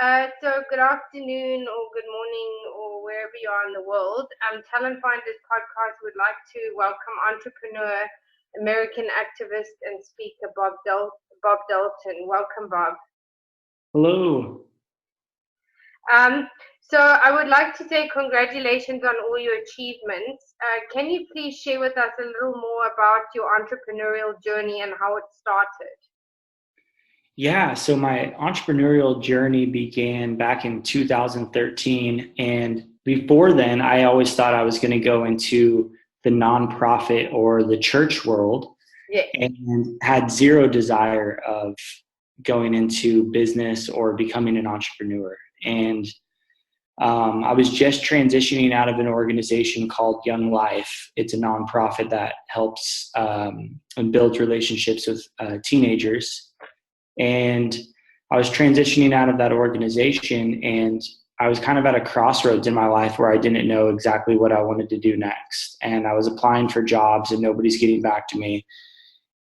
So good afternoon or good morning or wherever you are in the world. Talent Finders Podcast would like to welcome entrepreneur, American activist and speaker Bob Dalton. Welcome, Bob. Hello. So I would like to say congratulations on all your achievements. Can you please share with us a little more about your entrepreneurial journey and how it started? Yeah, so my entrepreneurial journey began back in 2013. And before then, I always thought I was going to go into the nonprofit or the church world, Yeah. and had zero desire of going into business or becoming an entrepreneur. And I was just transitioning out of an organization called Young Life. It's a nonprofit that helps and builds relationships with teenagers. And I was transitioning out of that organization, and I was kind of at a crossroads in my life where I didn't know exactly what I wanted to do next. And I was applying for jobs and nobody's getting back to me.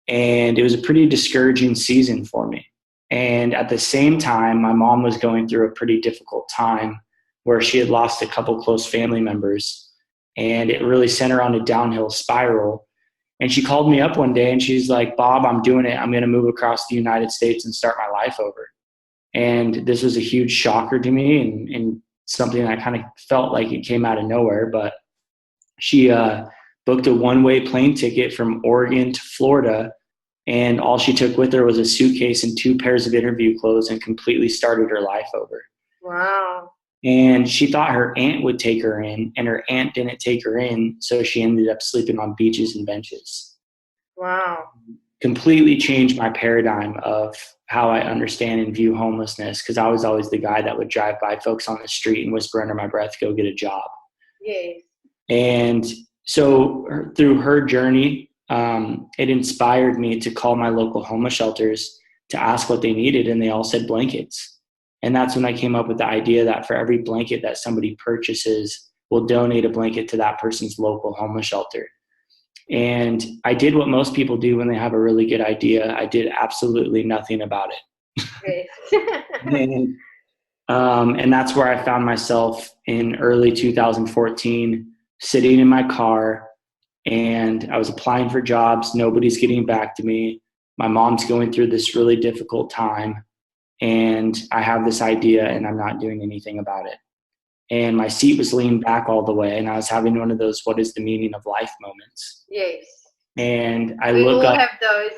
And it was a pretty discouraging season for me. And at the same time, my mom was going through a pretty difficult time where she had lost a couple close family members, and it really sent her on a downhill spiral. And she called me up one day and she's like, "Bob, I'm doing it. I'm going to move across the United States and start my life over." And this was a huge shocker to me, and something I kind of felt like it came out of nowhere. But she booked a one-way plane ticket from Oregon to Florida. And all she took with her was a suitcase and two pairs of interview clothes, and completely started her life over. Wow. And she thought her aunt would take her in, and her aunt didn't take her in. So she ended up sleeping on beaches and benches. Wow. Completely changed my paradigm of how I understand and view homelessness, because I was always the guy that would drive by folks on the street and whisper under my breath, "Go get a job." Yes. And so through her journey, it inspired me to call my local homeless shelters to ask what they needed, and they all said blankets. And that's when I came up with the idea that for every blanket that somebody purchases, we'll donate a blanket to that person's local homeless shelter. And I did what most people do when they have a really good idea. I did absolutely nothing about it. Yes. And that's where I found myself in early 2014, sitting in my car, and I was applying for jobs. Nobody's getting back to me. My mom's going through this really difficult time. And I have this idea and I'm not doing anything about it. And my seat was leaned back all the way, and I was having one of those "what is the meaning of life" moments. Yes. And I We look all up. have those.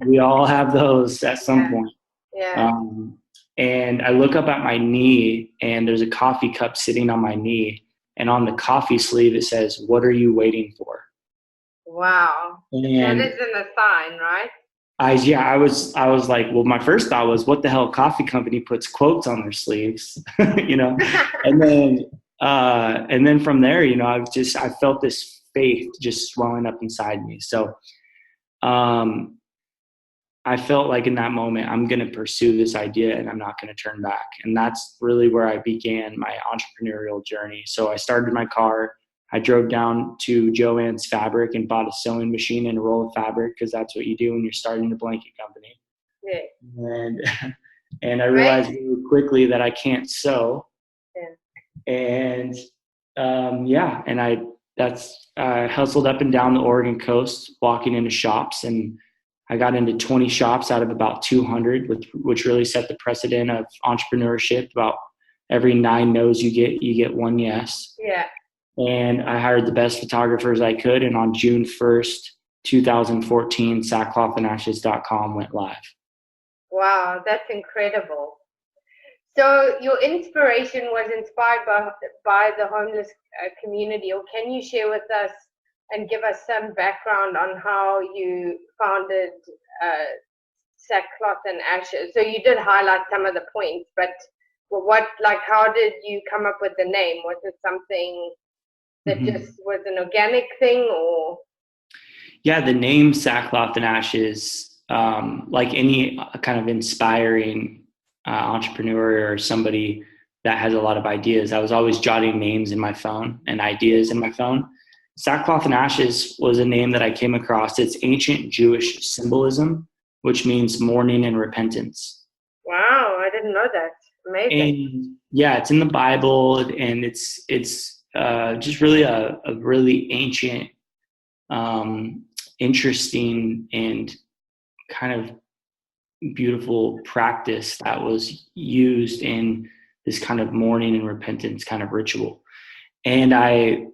We all have those at some point. Yeah. And I look up at my knee, and there's a coffee cup sitting on my knee. And on the coffee sleeve, it says, "What are you waiting for?" Wow. And That isn't a sign, right? I was like, well, my first thought was, what the hell coffee company puts quotes on their sleeves, you know? And then from there, I felt this faith just swelling up inside me. So, I felt like in that moment, I'm going to pursue this idea and I'm not going to turn back. And that's really where I began my entrepreneurial journey. So I started my car. I drove down to Joann's Fabric and bought a sewing machine and a roll of fabric, because that's what you do when you're starting a blanket company. Yeah. And I realized really quickly that I can't sew. Yeah. And I hustled up and down the Oregon coast, walking into shops, and I got into 20 shops out of about 200, which really set the precedent of entrepreneurship. About every 9 no's you get one yes. Yeah. And I hired the best photographers I could. And on June 1st, 2014, sackclothandashes.com went live. Wow, that's incredible. So your inspiration was inspired by the homeless community, or can you share with us and give us some background on how you founded Sackcloth and Ashes? So you did highlight some of the points, but how did you come up with the name? Was it something that just was an organic thing, or? Yeah, the name Sackcloth and Ashes, like any kind of inspiring entrepreneur or somebody that has a lot of ideas, I was always jotting names in my phone and ideas in my phone. Sackcloth and Ashes was a name that I came across. It's ancient Jewish symbolism, which means mourning and repentance. Wow, I didn't know that. Amazing. And yeah, it's in the Bible, and it's just really a really ancient, interesting, and kind of beautiful practice that was used in this kind of mourning and repentance kind of ritual. And I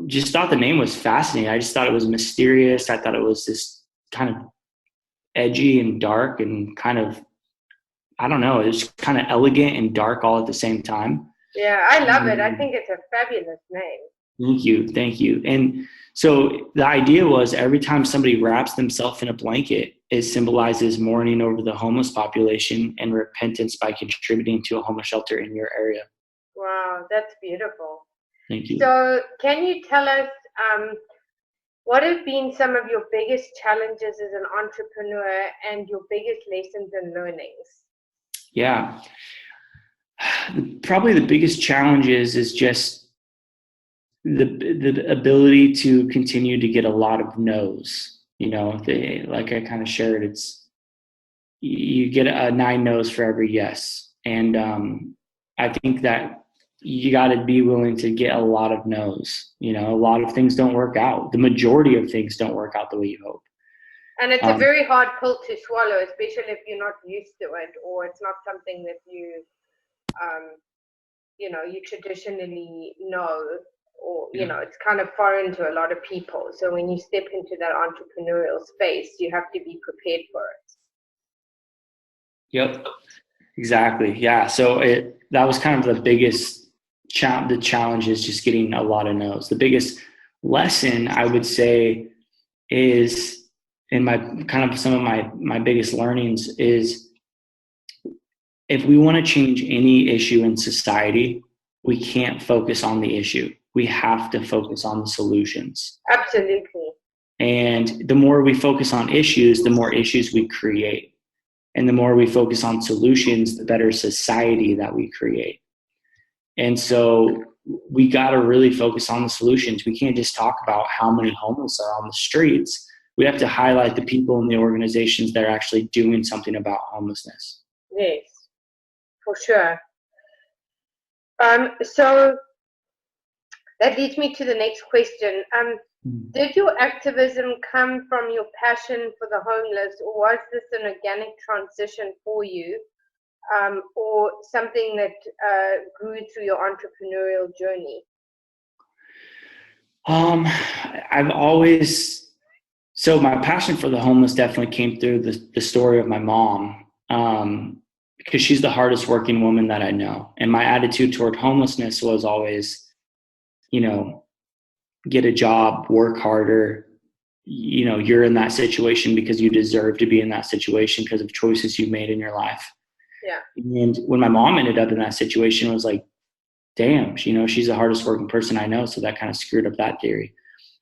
just thought the name was fascinating. I just thought it was mysterious. I thought it was this kind of edgy and dark and kind of, I don't know, it was kind of elegant and dark all at the same time. Yeah, I love it. I think it's a fabulous name. Thank you. And so the idea was every time somebody wraps themselves in a blanket, it symbolizes mourning over the homeless population and repentance by contributing to a homeless shelter in your area. Wow, that's beautiful. Thank you. So can you tell us what have been some of your biggest challenges as an entrepreneur and your biggest lessons and learnings? Yeah. Probably the biggest challenges is just the ability to continue to get a lot of no's. Like I kind of shared, it's you get a 9 no's for every yes. And I think that you got to be willing to get a lot of no's. A lot of things don't work out. The majority of things don't work out the way you hope. And it's a very hard pill to swallow, especially if you're not used to it, or it's not something that you traditionally know, or, it's kind of foreign to a lot of people. So when you step into that entrepreneurial space, you have to be prepared for it. Yep, exactly. Yeah. So that was kind of the biggest the challenge is just getting a lot of no's. The biggest lesson I would say is in my kind of some of my biggest learnings is if we want to change any issue in society, we can't focus on the issue. We have to focus on the solutions. Absolutely. And the more we focus on issues, the more issues we create. And the more we focus on solutions, the better society that we create. And so we got to really focus on the solutions. We can't just talk about how many homeless are on the streets. We have to highlight the people in the organizations that are actually doing something about homelessness. Yes, for sure. So that leads me to the next question. Did your activism come from your passion for the homeless, or was this an organic transition for you, or something that grew through your entrepreneurial journey? So my passion for the homeless definitely came through the story of my mom, because she's the hardest working woman that I know. And my attitude toward homelessness was always, get a job, work harder. You're in that situation because you deserve to be in that situation because of choices you've made in your life. Yeah. And when my mom ended up in that situation, I was like, damn, she's the hardest working person I know. So that kind of screwed up that theory.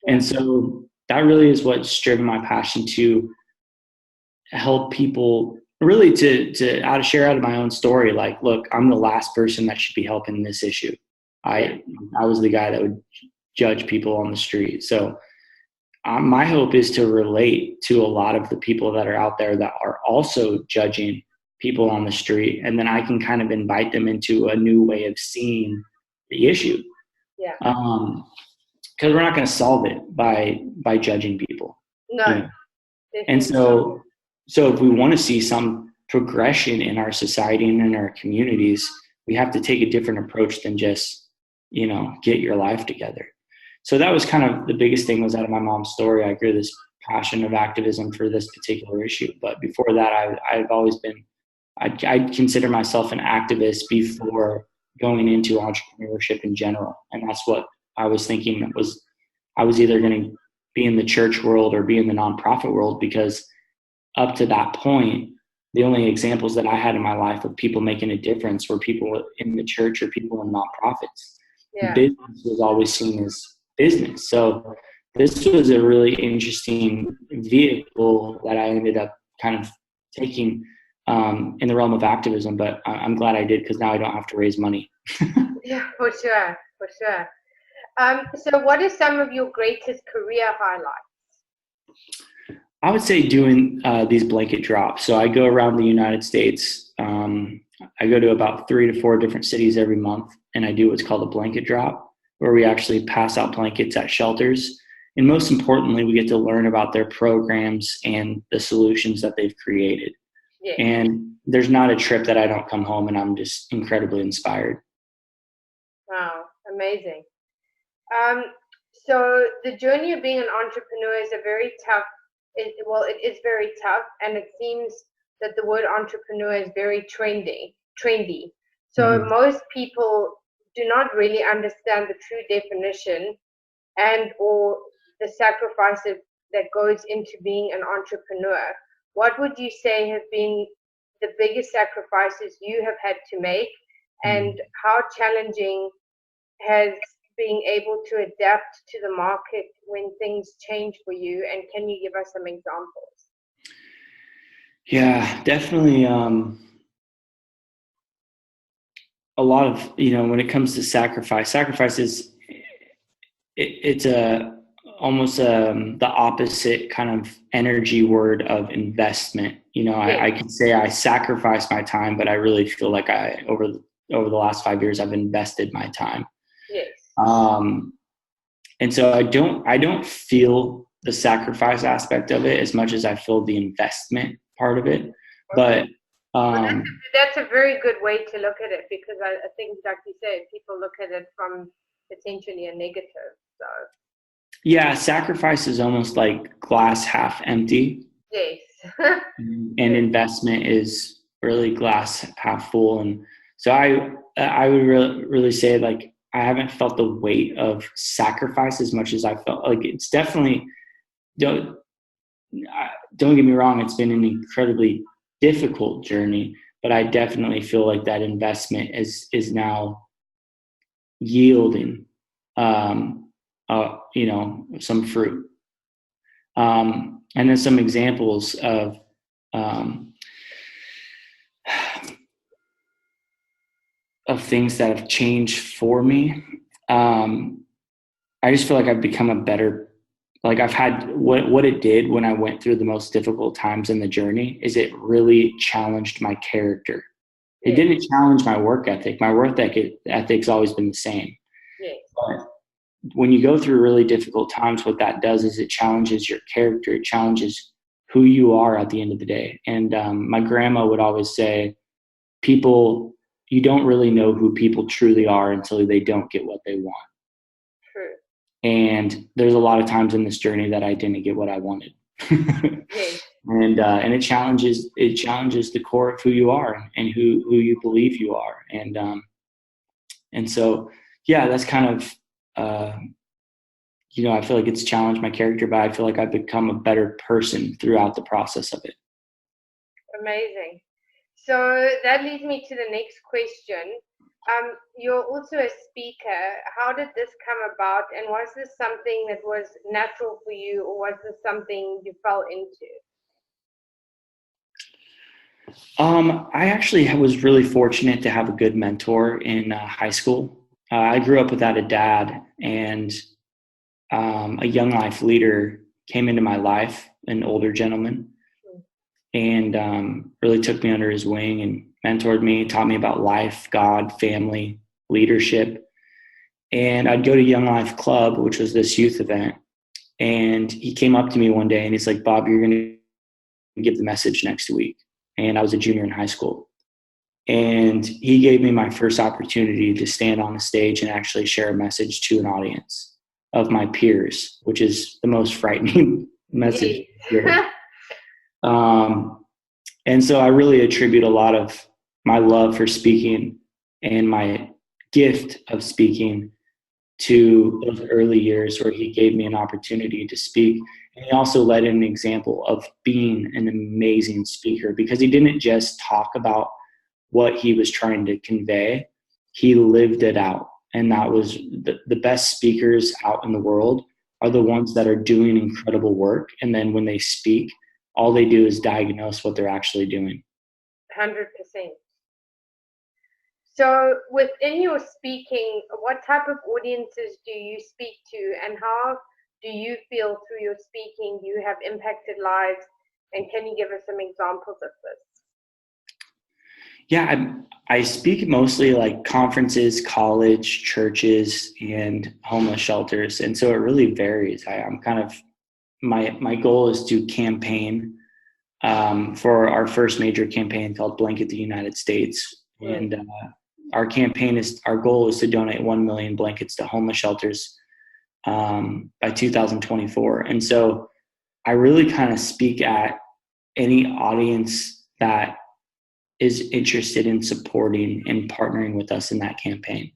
Yeah. And so that really is what's driven my passion to help people, really to share out of my own story. Like, look, I'm the last person that should be helping this issue. I was the guy that would judge people on the street. So my hope is to relate to a lot of the people that are out there that are also judging people on the street. And then I can kind of invite them into a new way of seeing the issue. Yeah. Because we're not going to solve it by judging people. No. And so if we want to see some progression in our society and in our communities, we have to take a different approach than just, get your life together. So that was kind of the biggest thing was out of my mom's story. I grew this passion of activism for this particular issue. But before that, I've always been, I'd consider myself an activist before going into entrepreneurship in general. And that's what I was thinking I was either going to be in the church world or be in the nonprofit world, because up to that point, the only examples that I had in my life of people making a difference were people in the church or people in nonprofits. Yeah. Business was always seen as business. So this was a really interesting vehicle that I ended up kind of taking in the realm of activism, but I'm glad I did, because now I don't have to raise money. Yeah, for sure. So what are some of your greatest career highlights? I would say doing these blanket drops. So I go around the United States. I go to about 3 to 4 different cities every month, and I do what's called a blanket drop, where we actually pass out blankets at shelters. And most importantly, we get to learn about their programs and the solutions that they've created. Yeah. And there's not a trip that I don't come home and I'm just incredibly inspired. Wow, amazing. So the journey of being an entrepreneur is a very tough, it is very tough, and it seems that the word entrepreneur is very trendy. So most people do not really understand the true definition and or the sacrifices that goes into being an entrepreneur. What would you say have been the biggest sacrifices you have had to make, and how challenging has being able to adapt to the market when things change for you? And can you give us some examples? Yeah, definitely. A lot of, when it comes to sacrifice is, it's almost the opposite kind of energy word of investment. I can say I sacrifice my time, but I really feel like over the last 5 years, I've invested my time. Yes. And so I don't feel the sacrifice aspect of it as much as I feel the investment part of it. Okay. But that's a very good way to look at it, because I think, like you said, people look at it from potentially a negative. So yeah, sacrifice is almost like glass half empty. yes. And investment is really glass half full. And so I would really say, like, I haven't felt the weight of sacrifice as much as I felt like it's definitely, don't get me wrong, it's been an incredibly difficult journey, but I definitely feel like that investment is now yielding, some fruit. And then some examples of, of things that have changed for me. I just feel like I've become a better, like I've had what it did when I went through the most difficult times in the journey is it really challenged my character. It didn't challenge my work ethic. My work ethic's always been the same. Yes. But when you go through really difficult times, what that does is it challenges your character. It challenges who you are at the end of the day. And my grandma would always say, you don't really know who people truly are until they don't get what they want. True. And there's a lot of times in this journey that I didn't get what I wanted. Yes. And it challenges the core of who you are and who you believe you are. And so, yeah, that's kind of, I feel like it's challenged my character, but I feel like I've become a better person throughout the process of it. Amazing. So that leads me to the next question. You're also a speaker. How did this come about? And was this something that was natural for you, or was this something you fell into? I actually was really fortunate to have a good mentor in high school. I grew up without a dad, and a young life leader came into my life, an older gentleman, and really took me under his wing and mentored me, taught me about life, God, family, leadership. And I'd go to Young Life Club, which was this youth event. And he came up to me one day and he's like, "Bob, you're going to give the message next week." And I was a junior in high school. And he gave me my first opportunity to stand on a stage and actually share a message to an audience of my peers, which is the most frightening message. And so I really attribute a lot of my love for speaking and my gift of speaking to those early years where he gave me an opportunity to speak. And he also led an example of being an amazing speaker, because he didn't just talk about what he was trying to convey, he lived it out. And that was the best speakers out in the world are the ones that are doing incredible work. And then when they speak, all they do is diagnose what they're actually doing. 100%. So within your speaking, what type of audiences do you speak to, and how do you feel through your speaking you have impacted lives? And can you give us some examples of this? Yeah, I speak mostly like conferences, college, churches, and homeless shelters. And so it really varies. I'm kind of, my goal is to campaign for our first major campaign called Blanket the United States. And our goal is to donate 1 million blankets to homeless shelters by 2024. And so I really kind of speak at any audience that is interested in supporting and partnering with us in that campaign.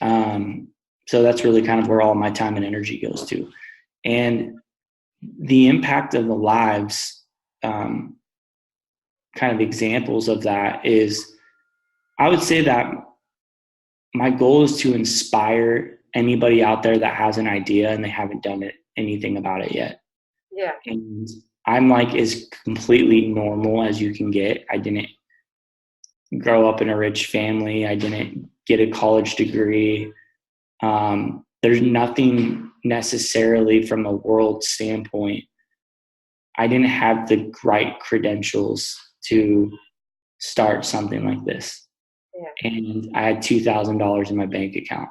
So that's really kind of where all my time and energy goes to. And the impact of the lives, kind of examples of that is, I would say that my goal is to inspire anybody out there that has an idea and they haven't done anything about it yet. Yeah. And I'm like as completely normal as you can get. I didn't grow up in a rich family. I didn't get a college degree. There's nothing necessarily from a world standpoint. I didn't have the right credentials to start something like this. Yeah. And I had $2,000 in my bank account.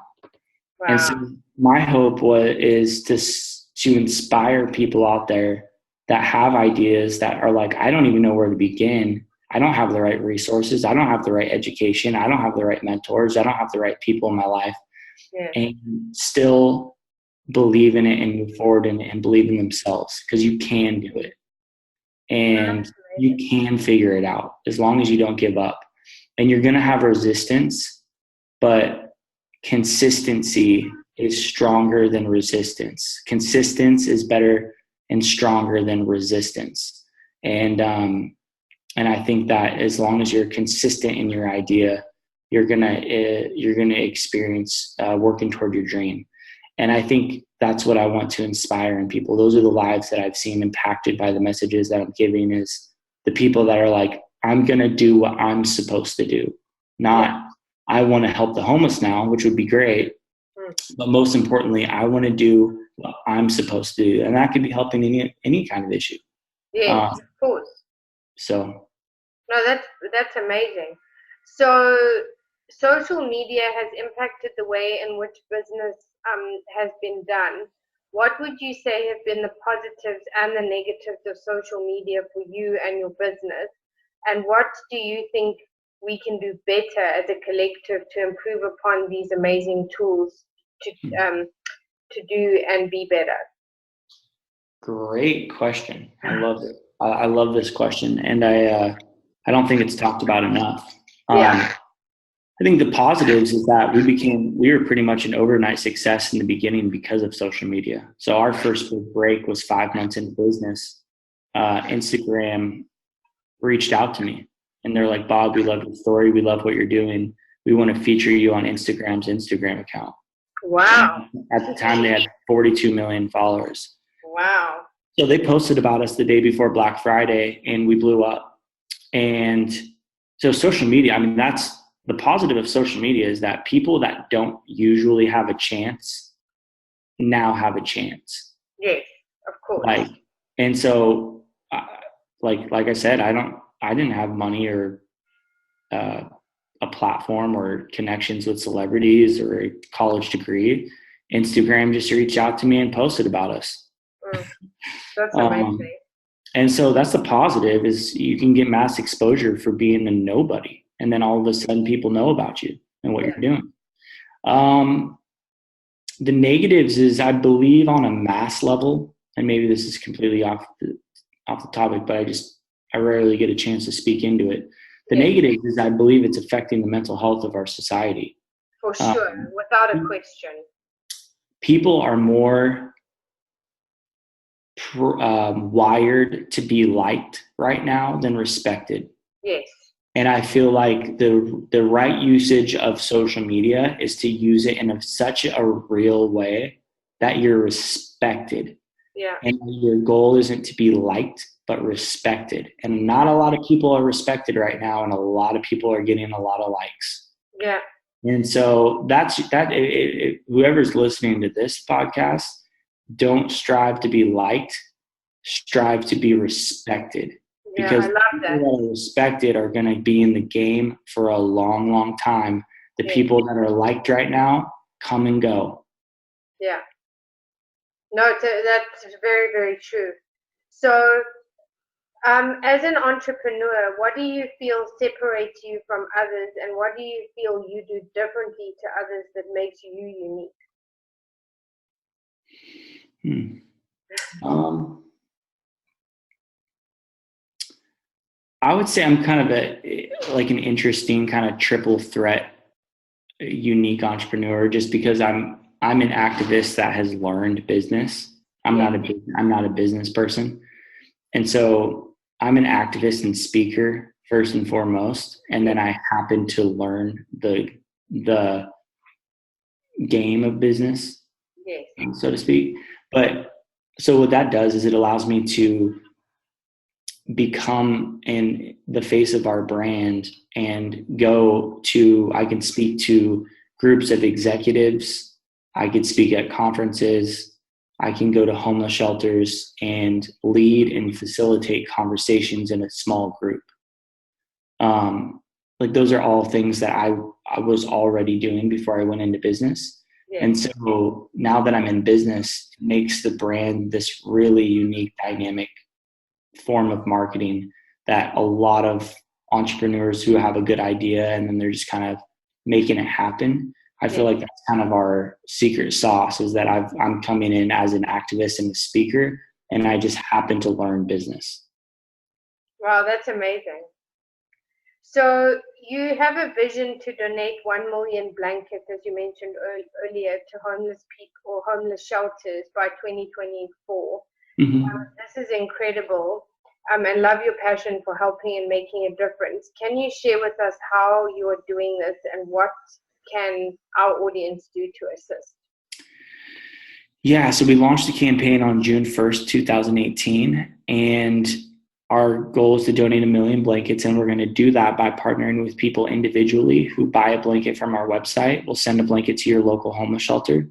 Wow. And so my hope is to inspire people out there that have ideas that are like, I don't even know where to begin. I don't have the right resources. I don't have the right education. I don't have the right mentors. I don't have the right people in my life. Yeah. And still believe in it and move forward in it and believe in themselves, because you can do it. And you can figure it out as long as you don't give up. And you're going to have resistance, but consistency is stronger than resistance. Consistence is better and stronger than resistance. And I think that as long as you're consistent in your idea, you're gonna experience working toward your dream. And I think that's what I want to inspire in people. Those are the lives that I've seen impacted by the messages that I'm giving, is the people that are like, I'm going to do what I'm supposed to do. Not, I want to help the homeless now, which would be great. But most importantly, I want to do what I'm supposed to do. And that could be helping any kind of issue. Yeah, of course. So. No, that's amazing. So social media has impacted the way in which business has been done. What would you say have been the positives and the negatives of social media for you and your business? And what do you think we can do better as a collective to improve upon these amazing tools to do and be better? Great question. I love it. I love this question, and I don't think it's talked about enough. I think the positives is that we were pretty much an overnight success in the beginning because of social media. So our first big break was 5 months into business. Instagram reached out to me and they're like, Bob, we love your story. We love what you're doing. We want to feature you on Instagram's Instagram account. Wow. And at the time they had 42 million followers. Wow. So they posted about us the day before Black Friday and we blew up. And so social media, I mean, that's the positive of social media, is that people that don't usually have a chance now have a chance. Yes, of course. And so like I said, I didn't have money or a platform or connections with celebrities or a college degree. Instagram just reached out to me and posted about us. That's amazing. And so that's the positive, is you can get mass exposure for being a nobody. And then all of a sudden people know about you and what you're doing. The negatives is, I believe on a mass level, and maybe this is completely off the topic, but I rarely get a chance to speak into it. The negative is, I believe it's affecting the mental health of our society. For sure, without a question. People are more wired to be liked right now than respected. Yes. And I feel like the right usage of social media is to use it in such a real way that you're respected. Yeah. And your goal isn't to be liked, but respected. And not a lot of people are respected right now, and a lot of people are getting a lot of likes. Yeah. And so whoever's listening to this podcast, don't strive to be liked, strive to be respected. Yeah, I because the love people that. that are respected are going to be in the game for a long, long time. The Yeah. people that are liked right now come and go. Yeah. No, that's very, very true. So, as an entrepreneur, what do you feel separates you from others, and what do you feel you do differently to others that makes you unique? I would say I'm kind of an interesting kind of triple threat, unique entrepreneur, just because I'm an activist that has learned business. I'm Yeah. not a business person, and so I'm an activist and speaker first and foremost, and then I happen to learn the game of business, Yes. so to speak. But so what that does is it allows me to become in the face of our brand and I can speak to groups of executives. I could speak at conferences. I can go to homeless shelters and lead and facilitate conversations in a small group. Like those are all things that I was already doing before I went into business. Yes. And so now that I'm in business, it makes the brand this really unique, dynamic form of marketing that a lot of entrepreneurs who have a good idea and then they're just kind of making it happen. I feel like that's kind of our secret sauce, is that I'm coming in as an activist and a speaker, and I just happen to learn business. Wow, that's amazing. So you have a vision to donate 1 million blankets, as you mentioned earlier, to homeless people or homeless shelters by 2024. Mm-hmm. This is incredible. And love your passion for helping and making a difference. Can you share with us how you are doing this and what can our audience do to assist? Yeah, so we launched the campaign on June 1st, 2018, and our goal is to donate 1 million blankets, and we're going to do that by partnering with people individually who buy a blanket from our website. We'll send a blanket to your local homeless shelter.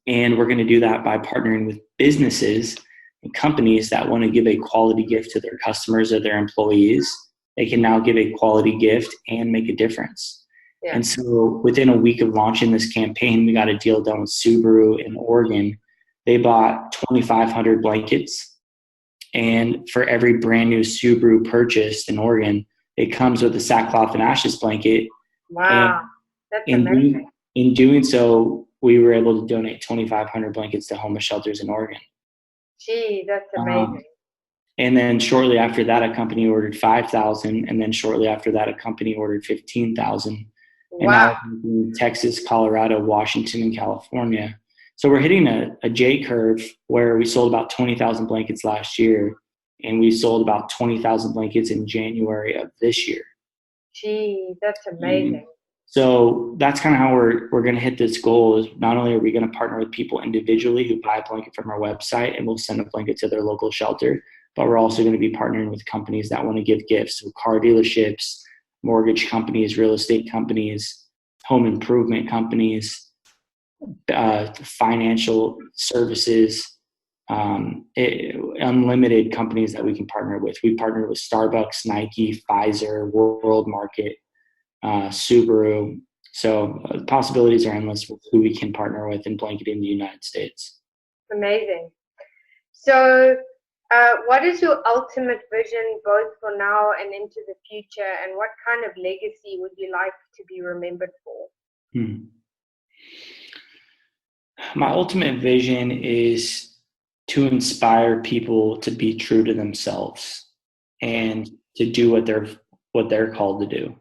And we're going to do that by partnering with businesses and companies that want to give a quality gift to their customers or their employees. They can now give a quality gift and make a difference. Yeah. And so within a week of launching this campaign, we got a deal done with Subaru in Oregon. They bought 2,500 blankets. And for every brand new Subaru purchased in Oregon, it comes with a sackcloth and ashes blanket. Wow, that's amazing. In doing so, we were able to donate 2,500 blankets to homeless shelters in Oregon. Gee, that's amazing. And then shortly after that, a company ordered 5,000. And then shortly after that, a company ordered 15,000. And now in Texas, Colorado, Washington, and California. So we're hitting a J curve where we sold about 20,000 blankets last year, and we sold about 20,000 blankets in January of this year. Gee, that's amazing. So that's kind of how we're going to hit this goal. Is not only are we going to partner with people individually who buy a blanket from our website and we'll send a blanket to their local shelter, but we're also going to be partnering with companies that want to give gifts. So car dealerships, mortgage companies, real estate companies, home improvement companies, financial services, unlimited companies that we can partner with. We partnered with Starbucks, Nike, Pfizer, World Market, Subaru. So the possibilities are endless with who we can partner with in blanketing the United States. Amazing. So what is your ultimate vision both for now and into the future, and what kind of legacy would you like to be remembered for? My ultimate vision is to inspire people to be true to themselves and to do what they're called to do.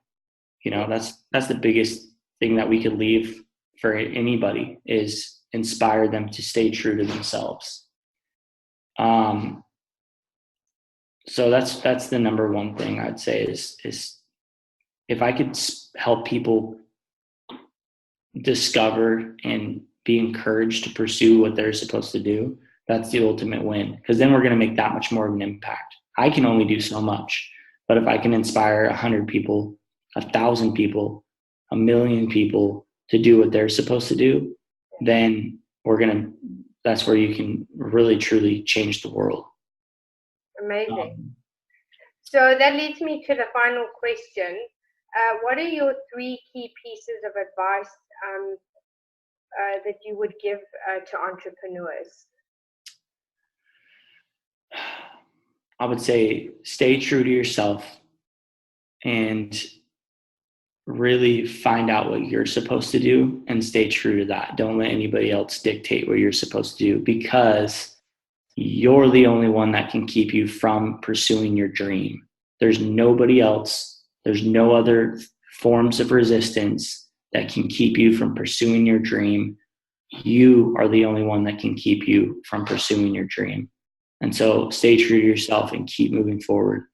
You know, that's the biggest thing that we could leave for anybody, is inspire them to stay true to themselves. So that's the number one thing I'd say is if I could help people discover and be encouraged to pursue what they're supposed to do, that's the ultimate win, because then we're going to make that much more of an impact. I can only do so much, but if I can inspire 100 people, 1,000 people, 1 million people to do what they're supposed to do, then that's where you can really truly change the world. Amazing. So that leads me to the final question. What are your 3 key pieces of advice that you would give to entrepreneurs? I would say stay true to yourself and really find out what you're supposed to do and stay true to that. Don't let anybody else dictate what you're supposed to do, because you're the only one that can keep you from pursuing your dream. There's nobody else. There's no other forms of resistance that can keep you from pursuing your dream. You are the only one that can keep you from pursuing your dream. And so stay true to yourself and keep moving forward.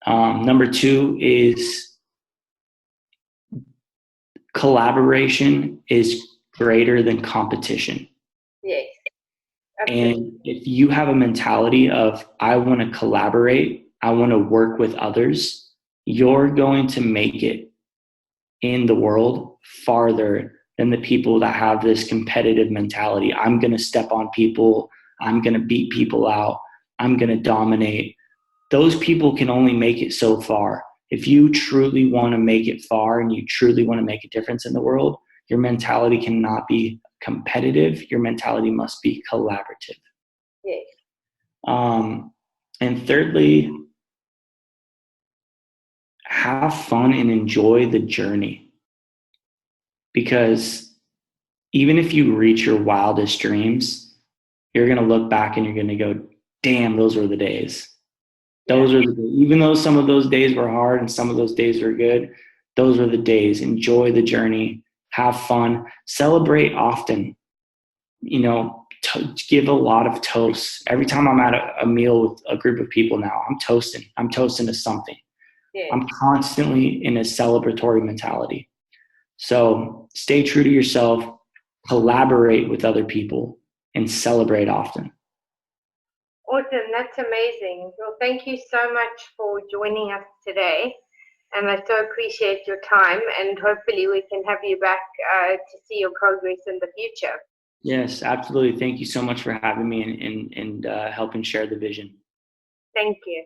Number 2 is collaboration is greater than competition. Yes. Absolutely. And if you have a mentality of, I want to collaborate, I want to work with others, you're going to make it in the world farther than the people that have this competitive mentality. I'm going to step on people. I'm going to beat people out. I'm going to dominate. Those people can only make it so far. If you truly want to make it far and you truly want to make a difference in the world, your mentality cannot be competitive. Your mentality must be collaborative. Yes. And thirdly, have fun and enjoy the journey. Because even if you reach your wildest dreams, you're going to look back and you're going to go, damn, those were the days. Those are even though some of those days were hard and some of those days were good, those were the days. Enjoy the journey, have fun, celebrate often. Give a lot of toasts. Every time I'm at a meal with a group of people now, I'm toasting. I'm toasting to something. Yeah. I'm constantly in a celebratory mentality. So stay true to yourself, collaborate with other people, and celebrate often. Awesome. That's amazing. Well, thank you so much for joining us today. And I so appreciate your time, and hopefully we can have you back to see your progress in the future. Yes, absolutely. Thank you so much for having me and helping share the vision. Thank you.